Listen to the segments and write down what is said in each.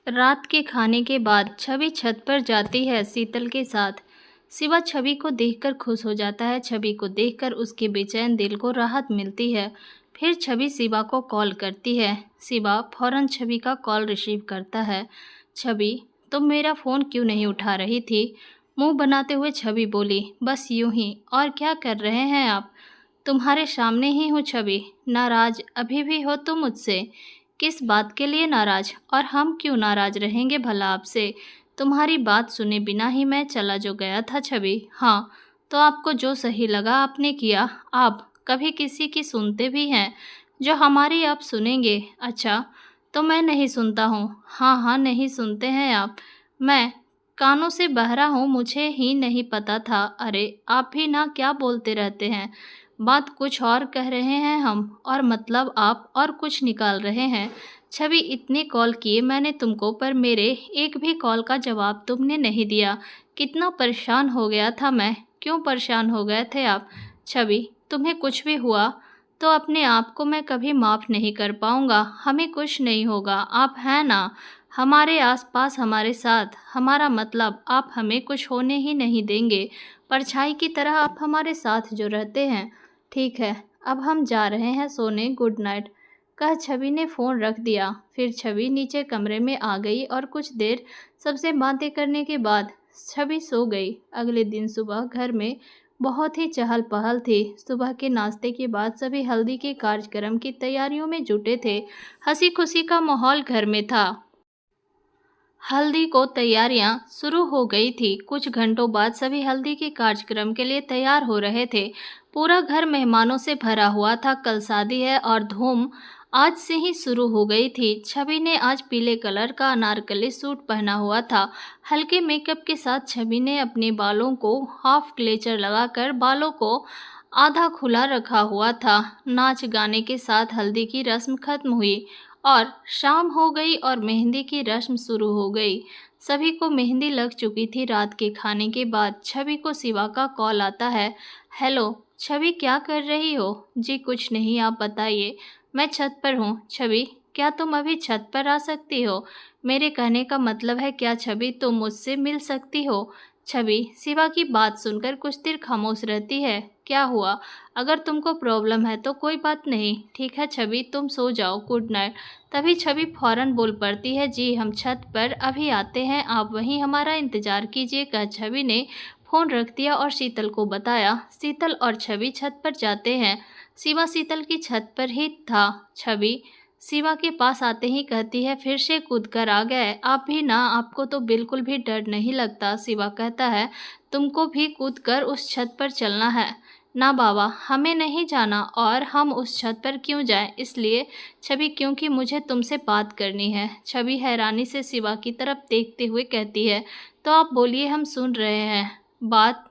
रात के खाने के बाद छवि छत पर जाती है शीतल के साथ। शिवा छवि को देखकर खुश हो जाता है। छवि को देखकर उसके बेचैन दिल को राहत मिलती है। फिर छवि शिवा को कॉल करती है। शिवा फौरन छवि का कॉल रिसीव करता है। छवि, तुम मेरा फ़ोन क्यों नहीं उठा रही थी? मुंह बनाते हुए छवि बोली, बस यूं ही। और क्या कर रहे हैं आप? तुम्हारे सामने ही हूँ छवि। नाराज अभी भी हो तुम मुझसे? किस बात के लिए नाराज? और हम क्यों नाराज रहेंगे भला आपसे? तुम्हारी बात सुने बिना ही मैं चला जो गया था छवि। हाँ, तो आपको जो सही लगा आपने किया। आप कभी किसी की सुनते भी हैं जो हमारी आप सुनेंगे? अच्छा, तो मैं नहीं सुनता हूँ। हाँ हाँ, नहीं सुनते हैं आप। मैं कानों से बहरा हूँ, मुझे ही नहीं पता था। अरे आप भी ना क्या बोलते रहते हैं। बात कुछ और कह रहे हैं हम, और मतलब आप और कुछ निकाल रहे हैं। छवि, इतने कॉल किए मैंने तुमको, पर मेरे एक भी कॉल का जवाब तुमने नहीं दिया। कितना परेशान हो गया था मैं। क्यों परेशान हो गए थे आप? छवि, तुम्हें कुछ भी हुआ तो अपने आप को मैं कभी माफ़ नहीं कर पाऊँगा। हमें कुछ नहीं होगा, आप हैं ना हमारे आसपास, हमारे साथ। हमारा मतलब आप हमें कुछ होने ही नहीं देंगे। परछाई की तरह आप हमारे साथ जो रहते हैं। ठीक है, अब हम जा रहे हैं सोने, गुड नाइट, कह छवि ने फ़ोन रख दिया। फिर छवि नीचे कमरे में आ गई और कुछ देर सबसे बातें करने के बाद छवि सो गई। अगले दिन सुबह घर में बहुत ही चहल पहल थी। सुबह के नाश्ते के बाद सभी हल्दी के कार्यक्रम की तैयारियों में जुटे थे। हंसी खुशी का माहौल घर में था। हल्दी को तैयारियां शुरू हो गई थी। कुछ घंटों बाद सभी हल्दी के कार्यक्रम के लिए तैयार हो रहे थे। पूरा घर मेहमानों से भरा हुआ था। कल शादी है और धूम आज से ही शुरू हो गई थी। छवि ने आज पीले कलर का अनारकली सूट पहना हुआ था। हल्के मेकअप के साथ छवि ने अपने बालों को हाफ क्लेचर लगाकर बालों को आधा खुला रखा हुआ था। नाच गाने के साथ हल्दी की रस्म खत्म हुई और शाम हो गई और मेहंदी की रस्म शुरू हो गई। सभी को मेहंदी लग चुकी थी। रात के खाने के बाद छवि को शिवा का कॉल आता है। हेलो छवि, क्या कर रही हो? जी कुछ नहीं, आप बताइए। मैं छत पर हूँ। छवि, क्या तुम अभी छत पर आ सकती हो? मेरे कहने का मतलब है क्या छवि, तुम मुझसे मिल सकती हो? छवि शिवा की बात सुनकर कुछ देर खामोश रहती है। क्या हुआ? अगर तुमको प्रॉब्लम है तो कोई बात नहीं। ठीक है छवि, तुम सो जाओ, गुड नाइट। तभी छवि फौरन बोल पड़ती है, जी हम छत पर अभी आते हैं, आप वहीं हमारा इंतजार कीजिए, कह छवि ने फ़ोन रख दिया और शीतल को बताया। शीतल और छवि छत पर जाते हैं। शिवा शीतल की छत पर ही था। छवि शिवा के पास आते ही कहती है, फिर से कूद कर आ गए आप भी ना, आपको तो बिल्कुल भी डर नहीं लगता। शिवा कहता है, तुमको भी कूद कर उस छत पर चलना है? ना बाबा, हमें नहीं जाना। और हम उस छत पर क्यों जाएं? इसलिए छवि, क्योंकि मुझे तुमसे बात करनी है। छवि हैरानी से शिवा की तरफ देखते हुए कहती है, तो आप बोलिए, हम सुन रहे हैं। बात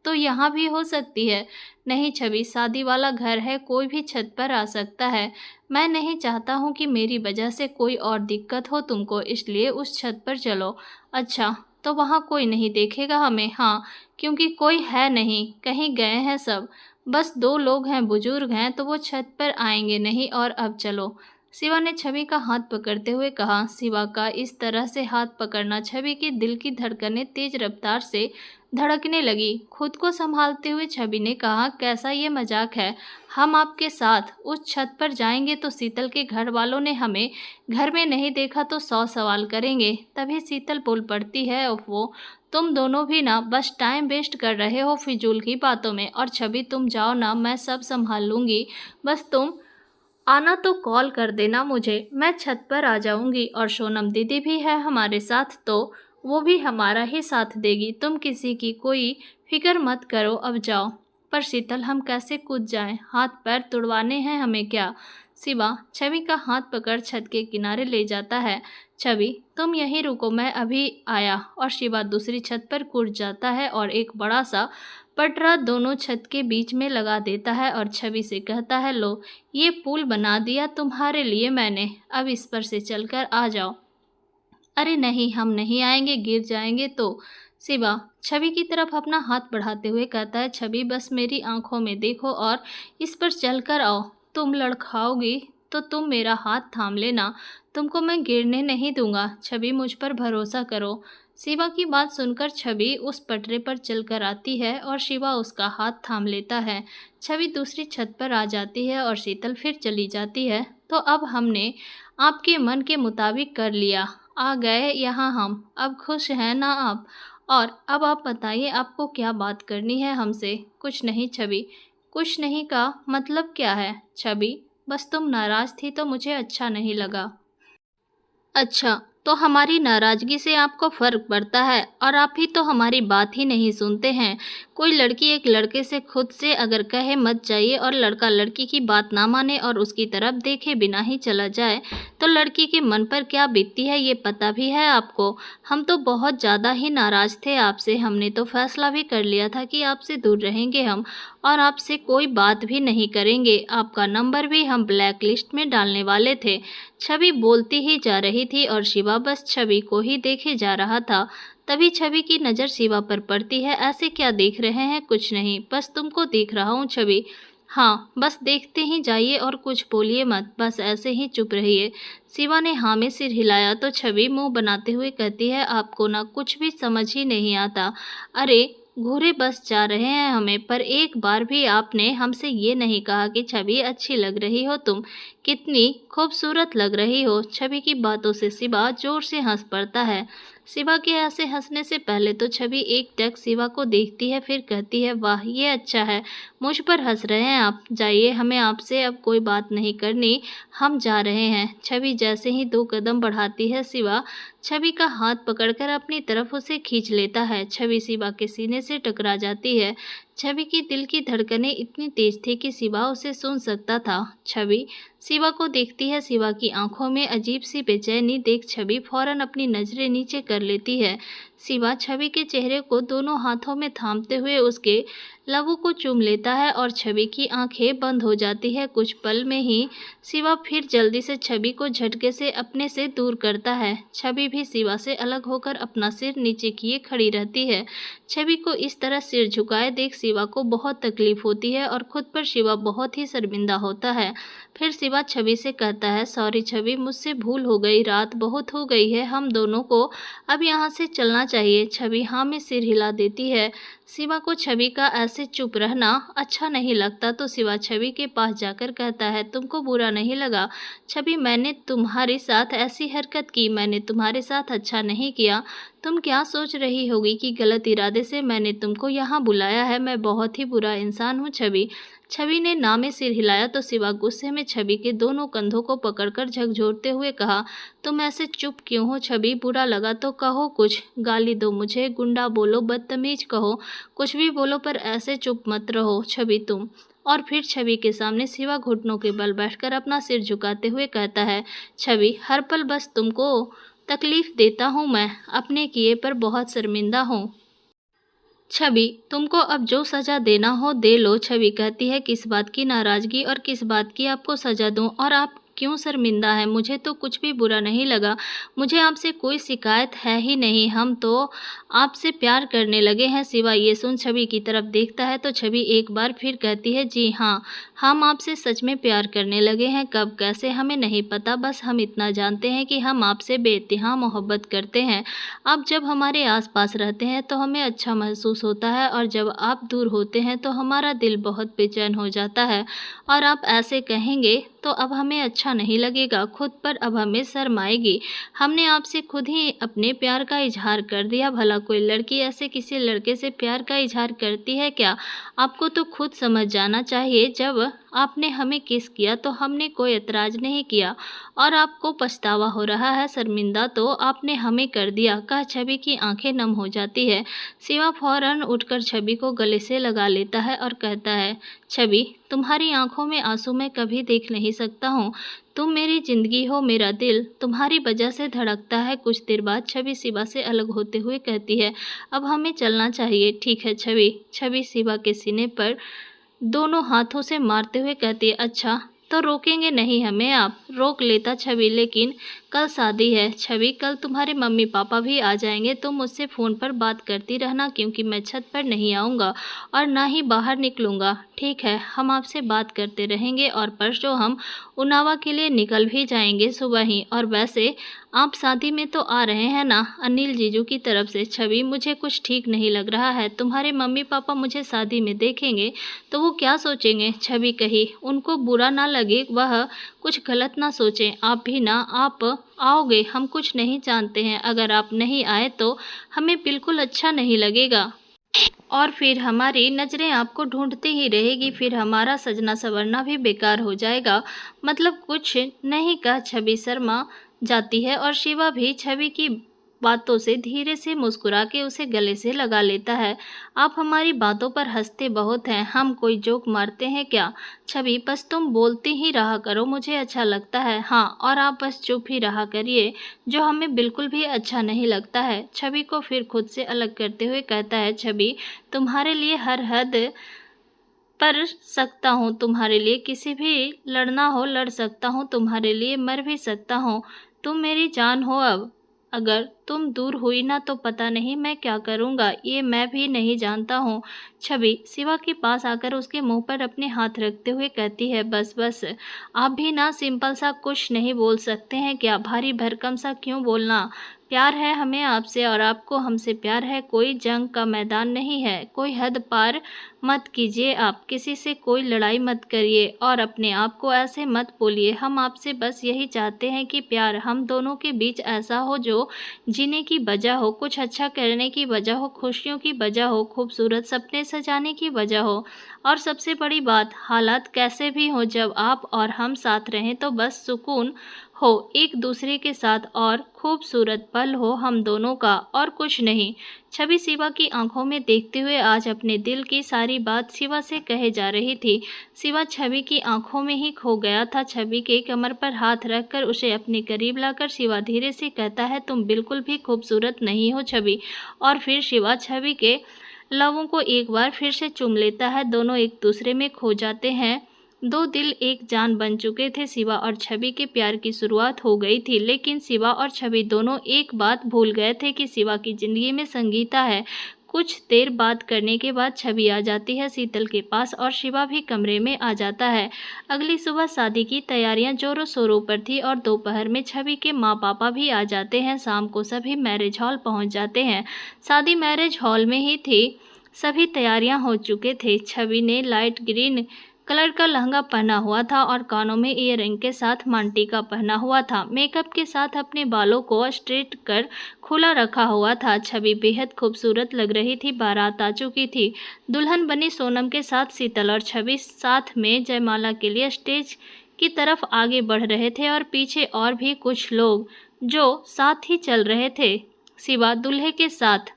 तो यहाँ भी हो सकती है। नहीं छवि, शादी वाला घर है, कोई भी छत पर आ सकता है। मैं नहीं चाहता हूँ कि मेरी वजह से कोई और दिक्कत हो तुमको, इसलिए उस छत पर चलो। अच्छा, तो वहाँ कोई नहीं देखेगा हमें? हाँ, क्योंकि कोई है नहीं, कहीं गए हैं सब। बस दो लोग हैं, बुजुर्ग हैं, तो वो छत पर आएंगे नहीं। और अब चलो, शिवा ने छवि का हाथ पकड़ते हुए कहा। शिवा का इस तरह से हाथ पकड़ना छवि के दिल की धड़कनें तेज रफ्तार से धड़कने लगी। खुद को संभालते हुए छवि ने कहा, कैसा ये मजाक है? हम आपके साथ उस छत पर जाएंगे तो शीतल के घर वालों ने हमें घर में नहीं देखा तो 100 सवाल करेंगे। तभी शीतल बोल पड़ती है, वो तुम दोनों भी ना बस टाइम वेस्ट कर रहे हो फिजूल की बातों में। और छवि, तुम जाओ ना, मैं सब संभाल लूँगी। बस तुम आना तो कॉल कर देना मुझे, मैं छत पर आ जाऊंगी। और सोनम दीदी भी है हमारे साथ, तो वो भी हमारा ही साथ देगी। तुम किसी की कोई फिक्र मत करो, अब जाओ। पर शीतल, हम कैसे कूद जाएं? हाथ पैर तुड़वाने हैं हमें क्या? शिवा छवि का हाथ पकड़ छत के किनारे ले जाता है। छवि, तुम यहीं रुको, मैं अभी आया। और शिवा दूसरी छत पर कूद जाता है और एक बड़ा सा पटरा दोनों छत के बीच में लगा देता है और छवि से कहता है, लो ये पुल बना दिया तुम्हारे लिए मैंने, अब इस पर से चलकर आ जाओ। अरे नहीं, हम नहीं आएंगे, गिर जाएंगे तो। शिवा छवि की तरफ अपना हाथ बढ़ाते हुए कहता है, छवि बस मेरी आंखों में देखो और इस पर चलकर आओ। तुम लड़खड़ाओगी तो तुम मेरा हाथ थाम लेना, तुमको मैं गिरने नहीं दूंगा। छवि, मुझ पर भरोसा करो। शिवा की बात सुनकर छवि उस पटरे पर चलकर आती है और शिवा उसका हाथ थाम लेता है। छवि दूसरी छत पर आ जाती है और शीतल फिर चली जाती है। तो अब हमने आपके मन के मुताबिक कर लिया, आ गए यहाँ हम। अब खुश हैं ना आप? और अब आप बताइए, आपको क्या बात करनी है हमसे? कुछ नहीं छवि। कुछ नहीं का मतलब क्या है छवि? बस तुम नाराज़ थी तो मुझे अच्छा नहीं लगा। अच्छा, तो हमारी नाराज़गी से आपको फ़र्क पड़ता है और आप ही तो हमारी बात ही नहीं सुनते हैं। कोई लड़की एक लड़के से खुद से अगर कहे मत जाइए और लड़का लड़की की बात ना माने और उसकी तरफ देखे बिना ही चला जाए, तो लड़की के मन पर क्या बीतती है ये पता भी है आपको। हम तो बहुत ज़्यादा ही नाराज़ थे आपसे। हमने तो फ़ैसला भी कर लिया था कि आपसे दूर रहेंगे हम और आपसे कोई बात भी नहीं करेंगे। आपका नंबर भी हम ब्लैक लिस्ट में डालने वाले थे। छवि बोलती ही जा रही थी और शिवा बस छवि को ही देखे जा रहा था। तभी छवि की नज़र शिवा पर पड़ती है। ऐसे क्या देख रहे हैं? कुछ नहीं, बस तुमको देख रहा हूँ छवि। हाँ, बस देखते ही जाइए और कुछ बोलिए मत, बस ऐसे ही चुप रहिए। शिवा ने हाँ में सिर हिलाया तो छवि मुंह बनाते हुए कहती है, आपको ना कुछ भी समझ ही नहीं आता। अरे घूरे बस जा रहे हैं हमें, पर एक बार भी आपने हमसे ये नहीं कहा कि छवि अच्छी लग रही हो तुम, कितनी खूबसूरत लग रही हो। छवि की बातों से शिवा जोर से हंस पड़ता है। शिवा के ऐसे हंसने से पहले तो छवि एक टक शिवा को देखती है, फिर कहती है, वाह ये अच्छा है, मुझ पर हंस रहे हैं आप। जाइए, हमें आपसे अब कोई बात नहीं करनी, हम जा रहे हैं। छवि जैसे ही 2 कदम बढ़ाती है, शिवा छवि का हाथ पकड़कर अपनी तरफ उसे खींच लेता है। छवि शिवा के सीने से टकरा जाती है। छवि की दिल की धड़कनें इतनी तेज थी कि शिवा उसे सुन सकता था। छवि शिवा को देखती है। शिवा की आंखों में अजीब सी बेचैनी देख छवि फौरन अपनी नजरें नीचे कर लेती है। शिवा छवि के चेहरे को दोनों हाथों में थामते हुए उसके लबों को चूम लेता है और छवि की आंखें बंद हो जाती है। कुछ पल में ही शिवा फिर जल्दी से छवि को झटके से अपने से दूर करता है। छवि भी शिवा से अलग होकर अपना सिर नीचे किए खड़ी रहती है। छवि को इस तरह सिर झुकाए देख शिवा को बहुत तकलीफ होती है और खुद पर शिवा बहुत ही शर्मिंदा होता है। फिर शिवा छवि से कहता है, सॉरी छवि, मुझसे भूल हो गई, रात बहुत हो गई है, हम दोनों को अब यहाँ से चलना चाहिए। छवि हाँ में सिर हिला देती है। शिवा को छवि का ऐसे चुप रहना अच्छा नहीं लगता तो शिवा छवि के पास जाकर कहता है, तुमको बुरा नहीं लगा? छवि, मैंने तुम्हारे साथ ऐसी हरकत की, मैंने तुम्हारे साथ अच्छा नहीं किया। तुम क्या सोच रही होगी कि गलत इरादे से मैंने तुमको यहाँ बुलाया है? मैं बहुत ही बुरा इंसान हूँ छवि। छवि ने ना में सिर हिलाया तो शिवा गुस्से में छवि के दोनों कंधों को पकड़कर झकझोरते हुए कहा, तुम ऐसे चुप क्यों हो छवि? बुरा लगा तो कहो कुछ, गाली दो मुझे, गुंडा बोलो, बदतमीज कहो, कुछ भी बोलो, पर ऐसे चुप मत रहो छवि तुम। और फिर छवि के सामने शिवा घुटनों के बल बैठकर अपना सिर झुकाते हुए कहता है, छवि, हर पल बस तुमको तकलीफ देता हूँ मैं, अपने किए पर बहुत शर्मिंदा हूँ। छवि, तुमको अब जो सज़ा देना हो दे लो। छवि कहती है, किस बात की नाराज़गी और किस बात की आपको सज़ा दूं? और आप क्यों शर्मिंदा हैं? मुझे तो कुछ भी बुरा नहीं लगा, मुझे आपसे कोई शिकायत है ही नहीं, हम तो आपसे प्यार करने लगे हैं। शिवा ये सुन छवि की तरफ देखता है तो छवि एक बार फिर कहती है, जी हाँ, हम आपसे सच में प्यार करने लगे हैं। कब कैसे हमें नहीं पता, बस हम इतना जानते हैं कि हम आपसे बेइंतहा मोहब्बत करते हैं। आप जब हमारे आसपास रहते हैं तो हमें अच्छा महसूस होता है और जब आप दूर होते हैं तो हमारा दिल बहुत बेचैन हो जाता है। और आप ऐसे कहेंगे तो अब हमें अच्छा नहीं लगेगा, खुद पर अब हमें शर्म आएगी। हमने आपसे खुद ही अपने प्यार का इजहार कर दिया। भला कोई लड़की ऐसे किसी लड़के से प्यार का इजहार करती है क्या? आपको तो खुद समझ जाना चाहिए। जब आपने हमें किस किया तो हमने कोई एतराज़ नहीं किया और आपको पछतावा हो रहा है, शर्मिंदा तो आपने हमें कर दिया। कह छवि की आंखें नम हो जाती है। शिवा फौरन उठकर छवि को गले से लगा लेता है और कहता है, छवि, तुम्हारी आंखों में आंसू मैं कभी देख नहीं सकता हूँ। तुम मेरी जिंदगी हो, मेरा दिल तुम्हारी वजह से धड़कता है। कुछ देर बाद छवि शिवा से अलग होते हुए कहती है, अब हमें चलना चाहिए। ठीक है छवि। छवि शिवा के सीने पर दोनों हाथों से मारते हुए कहती है, अच्छा तो रोकेंगे नहीं हमें आप? रोक लेता छवि, लेकिन कल शादी है छवि, कल तुम्हारे मम्मी पापा भी आ जाएंगे। तुम मुझसे फ़ोन पर बात करती रहना क्योंकि मैं छत पर नहीं आऊँगा और ना ही बाहर निकलूँगा। ठीक है, हम आपसे बात करते रहेंगे और परसों हम उनावा के लिए निकल भी जाएंगे सुबह ही। और वैसे आप शादी में तो आ रहे हैं ना? अनिल जीजू की तरफ से। छवि, मुझे कुछ ठीक नहीं लग रहा है। तुम्हारे मम्मी पापा मुझे शादी में देखेंगे तो वो क्या सोचेंगे? छवि कही। उनको बुरा ना लगे, वह कुछ गलत ना सोचें। आप भी ना, आप आओगे, हम कुछ नहीं जानते हैं। अगर आप नहीं आए तो हमें बिल्कुल अच्छा नहीं लगेगा और फिर हमारी नज़रें आपको ढूंढती ही रहेगी। फिर हमारा सजना संवरना भी बेकार हो जाएगा। मतलब कुछ नहीं कह छवि शर्मा जाती है और शिवा भी छवि की बातों से धीरे से मुस्कुरा के उसे गले से लगा लेता है। आप हमारी बातों पर हंसते बहुत हैं, हम कोई जोक मारते हैं क्या? छवि, बस तुम बोलती ही रहा करो, मुझे अच्छा लगता है। हाँ, और आप बस चुप ही रहा करिए, जो हमें बिल्कुल भी अच्छा नहीं लगता है। छवि को फिर खुद से अलग करते हुए कहता है, छवि, तुम्हारे लिए हर हद पर सकता हूँ, तुम्हारे लिए किसी भी लड़ना हो लड़ सकता हूँ, तुम्हारे लिए मर भी सकता हूँ। तुम मेरी जान हो अब। अगर तुम दूर हुई ना तो पता नहीं मैं क्या करूँगा, ये मैं भी नहीं जानता हूँ। छवि शिवा के पास आकर उसके मुंह पर अपने हाथ रखते हुए कहती है, बस बस, आप भी ना सिंपल सा कुछ नहीं बोल सकते हैं क्या? भारी भरकम सा क्यों बोलना? प्यार है हमें आपसे और आपको हमसे प्यार है। कोई जंग का मैदान नहीं है। कोई हद पार मत कीजिए, आप किसी से कोई लड़ाई मत करिए और अपने आप को ऐसे मत बोलिए। हम आपसे बस यही चाहते हैं कि प्यार हम दोनों के बीच ऐसा हो जो जीने की वजह हो, कुछ अच्छा करने की वजह हो, खुशियों की वजह हो, खूबसूरत सपने सजाने की वजह हो। और सबसे बड़ी बात, हालात कैसे भी हों, जब आप और हम साथ रहें तो बस सुकून हो एक दूसरे के साथ और खूबसूरत पल हो हम दोनों का, और कुछ नहीं। छवि शिवा की आंखों में देखते हुए आज अपने दिल की सारी बात शिवा से कहे जा रही थी। शिवा छवि की आंखों में ही खो गया था। छवि के कमर पर हाथ रखकर उसे अपने करीब लाकर शिवा धीरे से कहता है, तुम बिल्कुल भी खूबसूरत नहीं हो छवि। और फिर शिवा छवि के लबों को एक बार फिर से चूम लेता है। दोनों एक दूसरे में खो जाते हैं। दो दिल एक जान बन चुके थे। शिवा और छवि के प्यार की शुरुआत हो गई थी, लेकिन शिवा और छवि दोनों एक बात भूल गए थे कि शिवा की जिंदगी में संगीता है। कुछ देर बात करने के बाद छवि आ जाती है शीतल के पास और शिवा भी कमरे में आ जाता है। अगली सुबह शादी की तैयारियां जोरों शोरों पर थी और दोपहर में छवि के माँ पापा भी आ जाते हैं। शाम को सभी मैरिज हॉल पहुंच जाते हैं। शादी मैरिज हॉल में ही थी। सभी तैयारियां हो चुके थे। छवि ने लाइट ग्रीन कलर का लहंगा पहना हुआ था और कानों में ईयररिंग के साथ मांगटीका पहना हुआ था। मेकअप के साथ अपने बालों को स्ट्रेट कर खुला रखा हुआ था। छवि बेहद खूबसूरत लग रही थी। बारात आ चुकी थी। दुल्हन बनी सोनम के साथ शीतल और छवि साथ में जयमाला के लिए स्टेज की तरफ आगे बढ़ रहे थे और पीछे और भी कुछ लोग जो साथ ही चल रहे थे। शिवा दूल्हे के साथ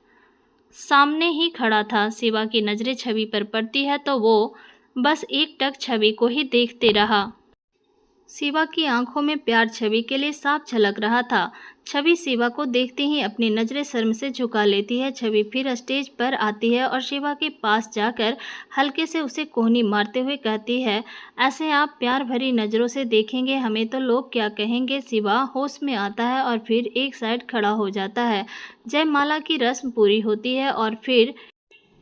सामने ही खड़ा था। शिवा की नज़रें छवि पर पड़ती है तो वो बस एक टक छवि को ही देखते रहा। शिवा की आंखों में प्यार छवि के लिए साफ झलक रहा था। छवि शिवा को देखते ही अपनी नज़रें शर्म से झुका लेती है। छवि फिर स्टेज पर आती है और शिवा के पास जाकर हल्के से उसे कोहनी मारते हुए कहती है, ऐसे आप प्यार भरी नज़रों से देखेंगे हमें तो लोग क्या कहेंगे? शिवा होश में आता है और फिर एक साइड खड़ा हो जाता है। जयमाला की रस्म पूरी होती है और फिर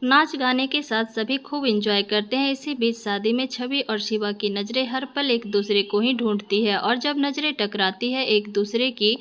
नाच गाने के साथ सभी खूब एंजॉय करते हैं। इसी बीच शादी में छवि और शिवा की नज़रें हर पल एक दूसरे को ही ढूंढती है और जब नज़रें टकराती है एक दूसरे की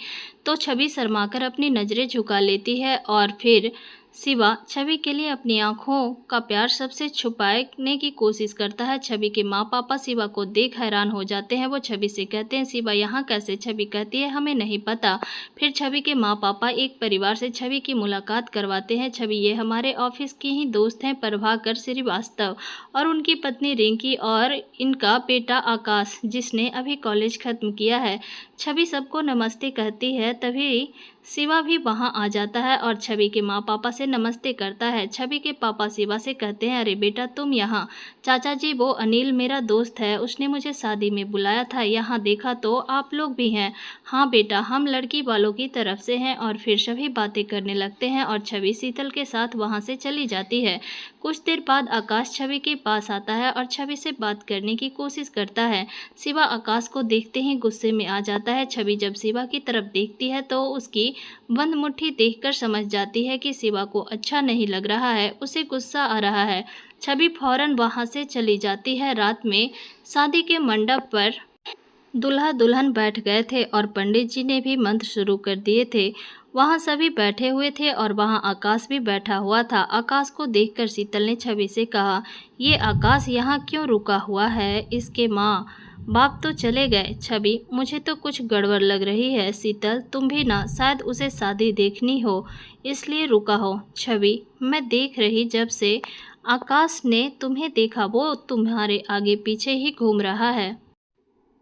तो छवि शर्माकर अपनी नज़रें झुका लेती है और फिर शिवा छवि के लिए अपनी आंखों का प्यार सबसे छुपाने की कोशिश करता है। छवि के माँ पापा शिवा को देख हैरान हो जाते हैं। वो छवि से कहते हैं, शिवा यहाँ कैसे? छवि कहती है, हमें नहीं पता। फिर छवि के माँ पापा एक परिवार से छवि की मुलाकात करवाते हैं। छवि, ये हमारे ऑफिस की ही दोस्त हैं प्रभाकर श्रीवास्तव और उनकी पत्नी रिंकी और इनका बेटा आकाश जिसने अभी कॉलेज खत्म किया है। छवि सबको नमस्ते कहती है। तभी शिवा भी वहां आ जाता है और छवि के माँ पापा से नमस्ते करता है। छवि के पापा शिवा से कहते हैं, अरे बेटा तुम यहाँ। चाचा जी, वो अनिल मेरा दोस्त है, उसने मुझे शादी में बुलाया था, यहाँ देखा तो आप लोग भी हैं। हाँ बेटा, हम लड़की वालों की तरफ से हैं। और फिर सभी बातें करने लगते हैं और छवि शीतल के साथ वहाँ से चली जाती है। कुछ देर बाद आकाश छवि के पास आता है और छवि से बात करने की कोशिश करता है। शिवा आकाश को देखते ही गुस्से में आ जाता है। छवि जब शिवा की तरफ देखती है तो उसकी बंद मुट्ठी देखकर समझ जाती है कि शिवा को अच्छा नहीं लग रहा है, उसे गुस्सा आ रहा है। छवि फौरन वहां से चली जाती है। रात में शादी के मंडप पर दूल्हा दुल्हन बैठ गए थे और पंडित जी ने भी मंत्र शुरू कर दिए थे। वहां सभी बैठे हुए थे और वहां आकाश भी बैठा हुआ था। आकाश को देखकर शीतल ने छवि से कहा, ये आकाश यहाँ क्यों रुका हुआ है? इसके माँ बाप तो चले गए। छवि, मुझे तो कुछ गड़बड़ लग रही है। शीतल, तुम भी ना, शायद उसे शादी देखनी हो इसलिए रुका हो। छवि, मैं देख रही, जब से आकाश ने तुम्हें देखा वो तुम्हारे आगे पीछे ही घूम रहा है।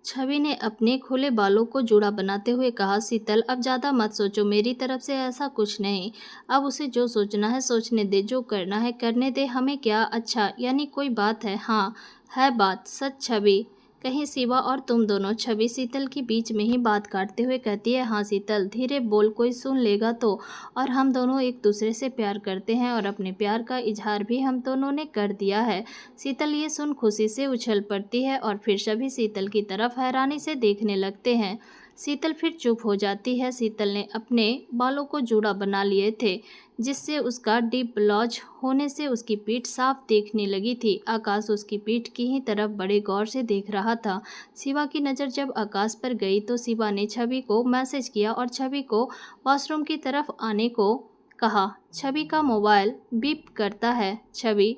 छवि ने अपने खुले बालों को जूड़ा बनाते हुए कहा, शीतल अब ज़्यादा मत सोचो, मेरी तरफ से ऐसा कुछ नहीं। अब उसे जो सोचना है सोचने दे, जो करना है करने दे, हमें क्या। अच्छा, यानी कोई बात है? हाँ है बात। सच? छवि, कहीं शिवा और तुम दोनों? छवि शीतल की बीच में ही बात काटते हुए कहती है, हाँ शीतल, धीरे बोल, कोई सुन लेगा तो। और हम दोनों एक दूसरे से प्यार करते हैं और अपने प्यार का इजहार भी हम दोनों ने कर दिया है। शीतल ये सुन खुशी से उछल पड़ती है और फिर सभी शीतल की तरफ हैरानी से देखने लगते हैं। शीतल फिर चुप हो जाती है। शीतल ने अपने बालों को जूड़ा बना लिए थे, जिससे उसका डीप ब्लॉच होने से उसकी पीठ साफ देखने लगी थी। आकाश उसकी पीठ की ही तरफ बड़े गौर से देख रहा था। शिवा की नज़र जब आकाश पर गई तो शिवा ने छवि को मैसेज किया और छवि को वॉशरूम की तरफ आने को कहा। छवि का मोबाइल बीप करता है। छवि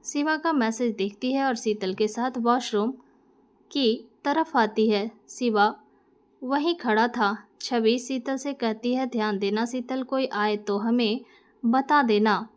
शिवा का मैसेज देखती है और शीतल के साथ वॉशरूम की तरफ आती है। शिवा वहीं खड़ा था। छवि शीतल से कहती है, ध्यान देना शीतल, कोई आए तो हमें बता देना।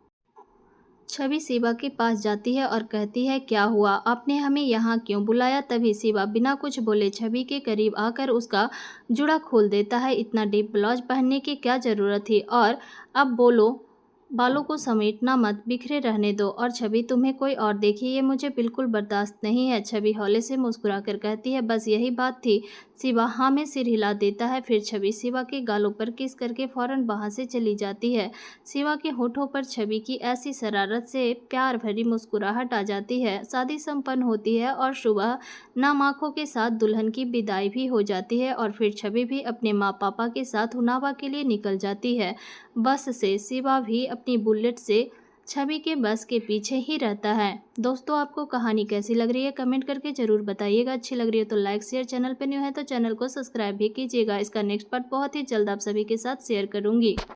छवि शिवा के पास जाती है और कहती है, क्या हुआ, आपने हमें यहाँ क्यों बुलाया? तभी शिवा बिना कुछ बोले छवि के करीब आकर उसका जूड़ा खोल देता है। इतना डीप ब्लाउज पहनने की क्या ज़रूरत थी? और अब बोलो, बालों को समेटना मत, बिखरे रहने दो। और छवि, तुम्हें कोई और देखे, ये मुझे बिल्कुल बर्दाश्त नहीं है। छवि हौले से मुस्कुराकर कहती है, बस यही बात थी। शिवा हाँ में सिर हिला देता है। फिर छवि शिवा के गालों पर किस करके फौरन वहाँ से चली जाती है। शिवा के होठों पर छवि की ऐसी शरारत से प्यार भरी मुस्कुराहट आ जाती है। शादी संपन्न होती है और सुबह नाम आँखों के साथ दुल्हन की विदाई भी हो जाती है और फिर छवि भी अपने माँ पापा के साथ हुनावा के लिए निकल जाती है बस से। शिवा भी अपनी बुलेट से छवि के बस के पीछे ही रहता है। दोस्तों, आपको कहानी कैसी लग रही है कमेंट करके ज़रूर बताइएगा। अच्छी लग रही है तो लाइक शेयर, चैनल पर न्यू है तो चैनल को सब्सक्राइब भी कीजिएगा। इसका नेक्स्ट पार्ट बहुत ही जल्द आप सभी के साथ शेयर करूँगी।